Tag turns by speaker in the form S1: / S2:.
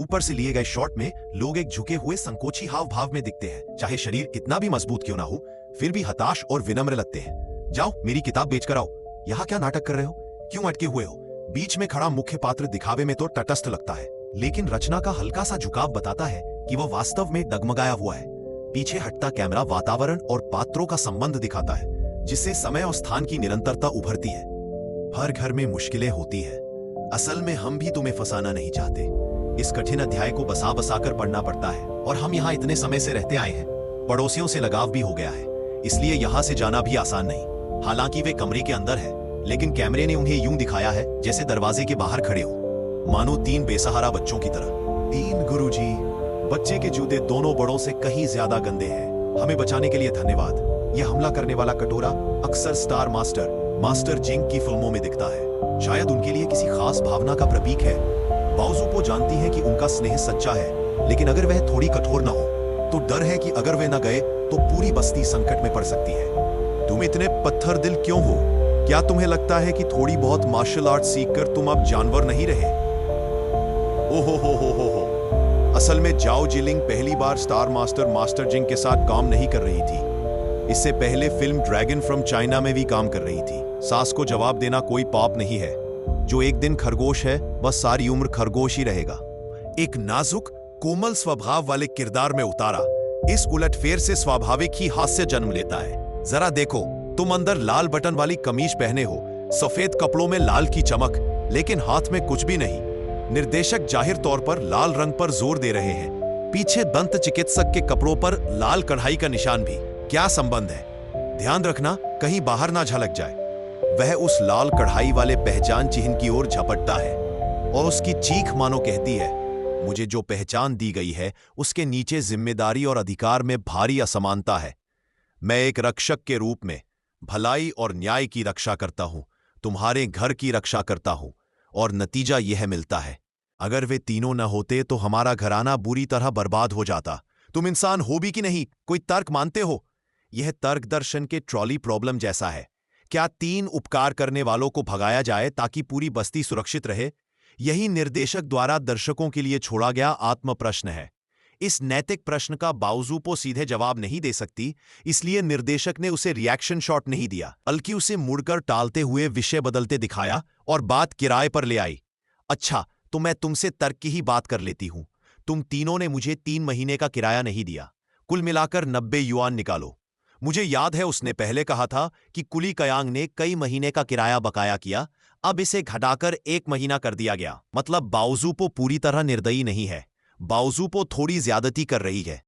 S1: ऊपर से लिए गए शॉट में लोग एक झुके हुए संकोची हाव भाव में दिखते हैं। चाहे शरीर कितना भी मजबूत क्यों ना हो, फिर भी हताश और विनम्र लगते हैं। जाओ मेरी किताब बेचकर आओ। यहाँ क्या नाटक कर रहे हो? क्यों अटके हुए हो? बीच में खड़ा मुख्य पात्र दिखावे में तो तटस्थ लगता है, लेकिन रचना का हल्का सा झुकाव बताता है कि वह वास्तव में डगमगाया हुआ है। पीछे हटता कैमरा वातावरण और पात्रों का संबंध दिखाता है, जिससे समय और स्थान की निरंतरता उभरती है। हर घर में मुश्किलें होती है। असल में हम भी तुम्हें फंसाना नहीं चाहते। इस कठिन अध्याय को बसा बसा कर पढ़ना पड़ता है, और हम यहाँ इतने समय से रहते आए हैं। पड़ोसियों से लगाव भी हो गया है, इसलिए यहाँ से जाना भी आसान नहीं। हालांकि वे कमरे के अंदर है, लेकिन कैमरे ने उन्हें यूं दिखाया है जैसे दरवाजे के बाहर खड़े हो, मानो 3 बेसहारा बच्चों की तरह। 3 गुरुजी। बच्चे के जूते दोनों बड़ों से कहीं ज्यादा गंदे हैं। हमें बचाने के लिए धन्यवाद। यह हमला करने वाला कटोरा अक्सर स्टार मास्टर जिंग की फिल्मों में दिखता है। शायद उनके लिए किसी खास भावना का प्रतीक है। बाओजुपो जानती है कि उनका स्नेह सच्चा है, लेकिन अगर वह थोड़ी कठोर ना हो तो डर है कि अगर वे न गए तो पूरी बस्ती संकट में पड़ सकती है। तुम इतने पत्थर दिल क्यों हो? क्या तुम्हें लगता है कि थोड़ी बहुत मार्शल आर्ट सीखकर तुम अब जानवर नहीं रहे? ओहो हो। असल में जाओ जिलिंग पहली बार स्टार मास्टर जिंग के साथ काम नहीं कर रही थी। इससे पहले फिल्म ड्रैगन फ्रॉम चाइना में भी काम कर रही थी। सास को जवाब देना कोई पाप नहीं है। जो एक दिन खरगोश है वह सारी उम्र खरगोश ही रहेगा। एक नाजुक कोमल स्वभाव वाले किरदार में उतारा, इस उलटफेर से स्वाभाविक ही हास्य जन्म लेता है। जरा देखो, तुम अंदर लाल बटन वाली कमीज पहने हो, सफेद कपड़ों में लाल की चमक, लेकिन हाथ में कुछ भी नहीं। निर्देशक जाहिर तौर पर लाल रंग पर जोर दे रहे हैं। पीछे दंत चिकित्सक के कपड़ों पर लाल कढ़ाई का निशान भी। क्या संबंध है? ध्यान रखना कहीं बाहर ना झलक जाए। वह उस लाल कढ़ाई वाले पहचान चिन्ह की ओर झपटता है, और उसकी चीख मानो कहती है, मुझे जो पहचान दी गई है उसके नीचे जिम्मेदारी और अधिकार में भारी असमानता है। मैं एक रक्षक के रूप में भलाई और न्याय की रक्षा करता हूं, तुम्हारे घर की रक्षा करता हूं, और नतीजा यह मिलता है। अगर वे तीनों न होते तो हमारा घराना बुरी तरह बर्बाद हो जाता। तुम इंसान हो भी कि नहीं, कोई तर्क मानते हो? यह तर्क दर्शन के ट्रॉली प्रॉब्लम जैसा है। क्या 3 उपकार करने वालों को भगाया जाए ताकि पूरी बस्ती सुरक्षित रहे? यही निर्देशक द्वारा दर्शकों के लिए छोड़ा गया आत्म प्रश्न है। इस नैतिक प्रश्न का बाओजुपो सीधे जवाब नहीं दे सकती, इसलिए निर्देशक ने उसे रिएक्शन शॉट नहीं दिया, बल्कि उसे मुड़कर टालते हुए विषय बदलते दिखाया और बात किराए पर ले आई। अच्छा, तो मैं तुमसे तर्क की ही बात कर लेती हूं। तुम तीनों ने मुझे 3 महीने का किराया नहीं दिया। कुल मिलाकर 90 युआन निकालो। मुझे याद है उसने पहले कहा था कि कुली कयांग ने कई महीने का किराया बकाया किया। अब इसे घटाकर 1 महीना कर दिया गया। मतलब बाओजुपो पूरी तरह निर्दयी नहीं है, बाओजुपो थोड़ी ज्यादती कर रही है।